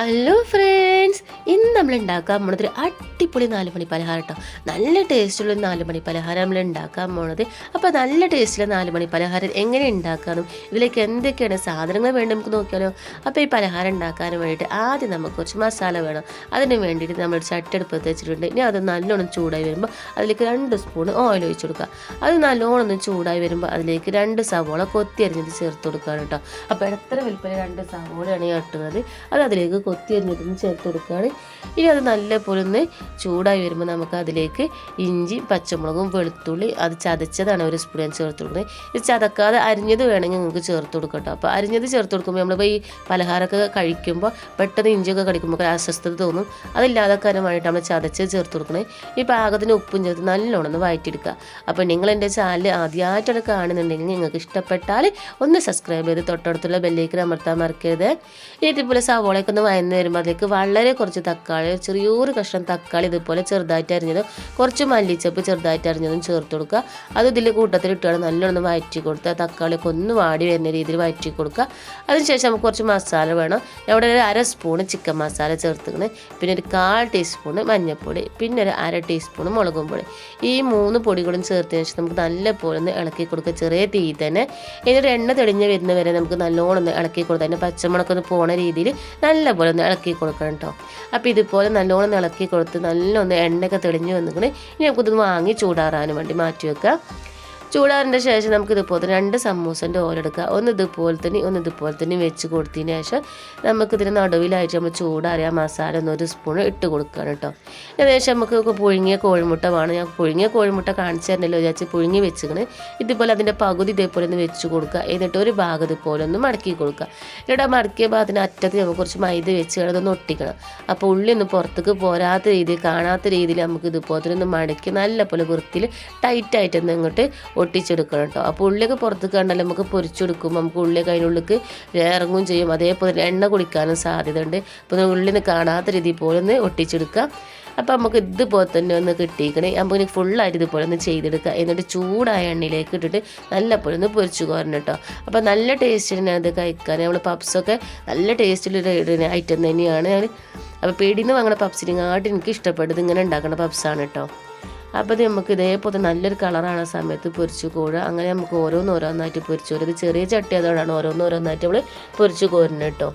Hello friends, ഇന്ന് നമ്മൾ ഉണ്ടാക്കാൻ പോണത് ഒരു അടിപൊളി 4 മണി പലഹാരം കേട്ടോ. നല്ല ടേസ്റ്റുള്ള 4 മണി പലഹാരം നമ്മൾ ഉണ്ടാക്കാൻ പോണത്. അപ്പോൾ നല്ല ടേസ്റ്റുള്ള 4 മണി പലഹാരം എങ്ങനെ ഉണ്ടാക്കാനും ഇതിലേക്ക് എന്തൊക്കെയാണ് സാധനങ്ങൾ വേണ്ടി നമുക്ക് നോക്കിയാലോ. അപ്പോൾ ഈ പലഹാരം ഉണ്ടാക്കാനും വേണ്ടിയിട്ട് ആദ്യം നമുക്ക് കുറച്ച് മസാല വേണം. അതിന് വേണ്ടിയിട്ട് നമ്മൾ ചട്ടെടുപ്പത്ത് വെച്ചിട്ടുണ്ട്. ഇനി അത് നല്ലോണം ചൂടായി വരുമ്പോൾ അതിലേക്ക് 2 സ്പൂൺ ഓയിൽ ഒഴിച്ച് കൊടുക്കുക. അത് നല്ലോണം ചൂടായി വരുമ്പോൾ അതിലേക്ക് 2 സവോള കൊത്തി അരിഞ്ഞത് ചേർത്ത് കൊടുക്കുകയാണ് കേട്ടോ. അപ്പോൾ എത്ര വലിപ്പം 2 സവോളയാണ് ഇട്ടുന്നത് അത് അതിലേക്ക് കൊത്തി അരിഞ്ഞിട്ടൊന്ന് ചേർത്ത് കൊടുക്കുകയാണ്. ഇനി അത് നല്ലപോലെ ഒന്ന് ചൂടായി വരുമ്പോൾ നമുക്ക് അതിലേക്ക് ഇഞ്ചി, പച്ചമുളകും, വെളുത്തുള്ളി അത് ചതച്ചതാണ് 1 സ്പൂൺ ഞാൻ ചേർത്ത് കൊടുക്കുന്നത്. ഇത് ചതക്കാതെ അരിഞ്ഞത് വേണമെങ്കിൽ നിങ്ങൾക്ക് ചേർത്ത് കൊടുക്കാം കേട്ടോ. അപ്പോൾ അരിഞ്ഞത് ചേർത്ത് കൊടുക്കുമ്പോൾ നമ്മളിപ്പോൾ ഈ പലഹാരമൊക്കെ കഴിക്കുമ്പോൾ പെട്ടെന്ന് ഇഞ്ചിയൊക്കെ കടിക്കുമ്പോൾ അസ്വസ്ഥത തോന്നും. അതില്ലാതാക്കാനുമായിട്ട് നമ്മൾ ചതച്ച് ചേർത്ത് കൊടുക്കുന്നത്. ഈ പാകത്തിന് ഉപ്പും ചേർത്ത് നല്ലോണം ഒന്ന് വഴറ്റിയെടുക്കുക. അപ്പോൾ നിങ്ങൾ എൻ്റെ ചാനൽ ആദ്യമായിട്ടാണ് കാണുന്നുണ്ടെങ്കിൽ നിങ്ങൾക്ക് ഇഷ്ടപ്പെട്ടാൽ ഒന്ന് സബ്സ്ക്രൈബ് ചെയ്ത് തൊട്ടടുത്തുള്ള ബെല്ലേക്ക് അമർത്താൻ മറക്കരുത്. ഇതുപോലെ സവോളയൊക്കെ ഒന്ന് വഴന്ന് വരുമ്പോൾ അതിലേക്ക് വളരെ കുറച്ച് തക്കാളി, ചെറിയൊരു കഷ്ണം തക്കാളി ഇതുപോലെ ചെറുതായിട്ട് അരിഞ്ഞതും കുറച്ച് മല്ലിച്ചപ്പ് ചെറുതായിട്ട് അരിഞ്ഞതും ചേർത്ത് കൊടുക്കുക. അത് ഇതിൽ കൂട്ടത്തിൽ ഇട്ടാണ് നല്ലോണം വഴറ്റി കൊടുക്കുക. തക്കാളിയൊക്കെ ഒന്ന് വാടി വരുന്ന രീതിയിൽ വഴറ്റി കൊടുക്കുക. അതിനുശേഷം നമുക്ക് കുറച്ച് മസാല വേണം. അവിടെ ഒരു 1/2 സ്പൂൺ ചിക്കൻ മസാല ചേർത്തുകണ്. പിന്നെ ഒരു 1/4 ടീസ്പൂൺ മഞ്ഞൾപ്പൊടി, പിന്നെ ഒരു 1/2 ടീസ്പൂൺ മുളകും പൊടി. ഈ 3 പൊടികളും ചേർത്തതിന് ശേഷം നമുക്ക് നല്ലപോലെ ഒന്ന് ഇളക്കി കൊടുക്കുക. ചെറിയ തീ തന്നെ. ഇതിനൊരു എണ്ണ തെളിഞ്ഞ് വരുന്നവരെ നമുക്ക് നല്ലോണം ഒന്ന് ഇളക്കി കൊടുക്കുക. അതിൻ്റെ പച്ചമുളകൊന്ന് പോണ രീതിയിൽ നല്ലപോലെ ഒന്ന് ഇളക്കി കൊടുക്കണം കേട്ടോ. അപ്പോൾ ഇതുപോലെ നല്ലോണം ഇളക്കി കൊടുത്ത് നല്ലോണം എണ്ണയൊക്കെ തെളിഞ്ഞ് വന്നിട്ട് ഇനി നമുക്കിതൊന്ന് വാങ്ങി ചൂടാറാനും വേണ്ടി മാറ്റി വെക്കാം. ചൂടാറിൻ്റെ ശേഷം നമുക്ക് ഇതുപോലെ 2 സമൂസൻ്റെ ഓലെടുക്കുക. ഒന്ന് ഇതുപോലെ തന്നെ വെച്ച് കൊടുത്തതിന് ശേഷം നമുക്കിതിന് നടുവിലായിട്ട് നമ്മൾ ചൂടാറിയ മസാല ഒന്ന് 1 സ്പൂൺ ഇട്ട് കൊടുക്കുകയാണ് കേട്ടോ. ഏകദേശം നമുക്ക് പുഴുങ്ങിയ കോഴിമുട്ട വേണം. ഞാൻ പുഴുങ്ങിയ കോഴിമുട്ട കാണിച്ചു തരണല്ലോ വിചാരിച്ച് പുഴുങ്ങി വെച്ചിങ്ങനെ ഇതുപോലെ അതിൻ്റെ പകുതി ഇതേപോലെ ഒന്ന് വെച്ച് കൊടുക്കുക. എന്നിട്ട് ഒരു ഭാഗം ഇതുപോലെ ഒന്ന് മടക്കി കൊടുക്കുക. ഇവിടെ മടക്കിയ ഭാഗത്തിന് അറ്റത്ത് നമുക്ക് കുറച്ച് മൈദ വെച്ച് അതൊന്ന് ഒട്ടിക്കണം. അപ്പോൾ ഉള്ളി ഒന്ന് പുറത്തേക്ക് പോരാത്ത രീതിയിൽ കാണാത്ത രീതിയിൽ നമുക്ക് ഇതുപോലെ ഒന്ന് മടക്കി നല്ലപോലെ വൃത്തിയിൽ ടൈറ്റായിട്ടൊന്ന് ഇങ്ങോട്ട് ഒട്ടിച്ചെടുക്കണം കേട്ടോ. അപ്പോൾ ഉള്ളിയൊക്കെ പുറത്ത് കണ്ടാൽ നമുക്ക് പൊരിച്ചെടുക്കുമ്പോൾ നമുക്ക് ഉള്ളിയൊക്കെ അതിനുള്ളിലേക്ക് ഇറങ്ങും ചെയ്യും. അതേപോലെ എണ്ണ കുടിക്കാനും സാധ്യതയുണ്ട്. അപ്പോൾ ഉള്ളിന്ന് കാണാത്ത രീതിയിൽ പോലെ ഒന്ന് ഒട്ടിച്ചെടുക്കാം. അപ്പോൾ നമുക്ക് ഇതുപോലെ തന്നെ ഒന്ന് കിട്ടിയിരിക്കണേ. നമുക്ക് ഇനി ഫുള്ളായിട്ട് ഇതുപോലെ ഒന്ന് ചെയ്തെടുക്കുക. എന്നിട്ട് ചൂടായ എണ്ണയിലേക്ക് ഇട്ടിട്ട് നല്ലപോലെ ഒന്ന് പൊരിച്ചു കോരണം കേട്ടോ. അപ്പോൾ നല്ല ടേസ്റ്റിന് അത് കഴിക്കാൻ നമ്മൾ പപ്സൊക്കെ നല്ല ടേസ്റ്റിലൊരു ഐറ്റം തന്നെയാണ്. അപ്പോൾ പേടിയിൽ നിന്ന് വാങ്ങുന്ന പപ്സിനെക്കാട്ടും എനിക്ക് ഇഷ്ടപ്പെട്ടത് ഇങ്ങനെ ഉണ്ടാക്കുന്ന പപ്സാണ് കേട്ടോ. അപ്പോൾ ഇത് നമുക്ക് ഇതേപോലെ നല്ലൊരു കളറാണ് ആ സമയത്ത് പൊരിച്ച് കോരുക. അങ്ങനെ നമുക്ക് ഓരോന്നായിട്ട് പൊരിച്ച് കോരുക. ഇത് ചെറിയ ചട്ടി അതുകൊണ്ടാണ് ഓരോന്നായിട്ട് നമ്മൾ പൊരിച്ച് കോരുന്നത് കേട്ടോ.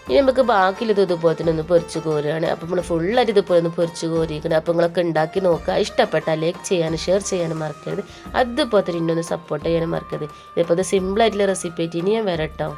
ഇനി നമുക്ക് ബാക്കിയിൽ ഇതുപോലെ തന്നെ ഒന്ന് പൊരിച്ച് കോരുകയാണ്. അപ്പോൾ നമ്മൾ ഫുള്ളായിട്ട് ഇതുപോലെ ഒന്ന് പൊരിച്ച് കോരിയിരിക്കണം. അപ്പോൾ നിങ്ങളൊക്കെ ഉണ്ടാക്കി നോക്കുക. ഇഷ്ടപ്പെട്ടാൽ ലൈക്ക് ചെയ്യാനും ഷെയർ ചെയ്യാനും മറക്കരുത്. അതുപോലെ തന്നെ ഇന്നൊന്ന് സപ്പോർട്ട് ചെയ്യാനും മറക്കരുത്. ഇതേപോലെ സിമ്പിളായിട്ടുള്ള റെസിപ്പി ആയിട്ട് ഇനി ഞാൻ വരാം കേട്ടോ.